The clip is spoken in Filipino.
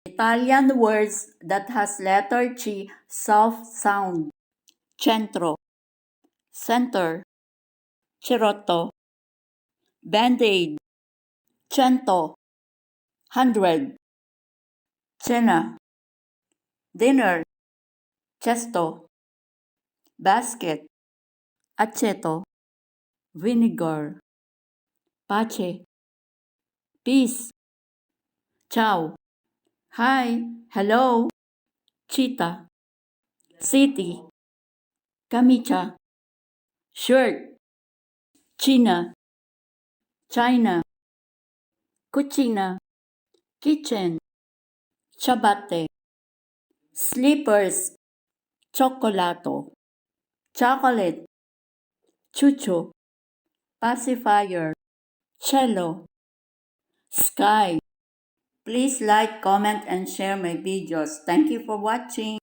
Italian words that has letter C soft sound. Centro, center, cerotto, band-aid, cento, 100, cena, dinner, cesto, basket, aceto, vinegar, pace, peace, ciao, hi, hello, cheetah, city, camicia, shirt, China, China, cucina, kitchen, ciabatte, slippers, cioccolato, chocolate, chucho, pacifier, cello, sky. Please like, comment, and share my videos. Thank you for watching.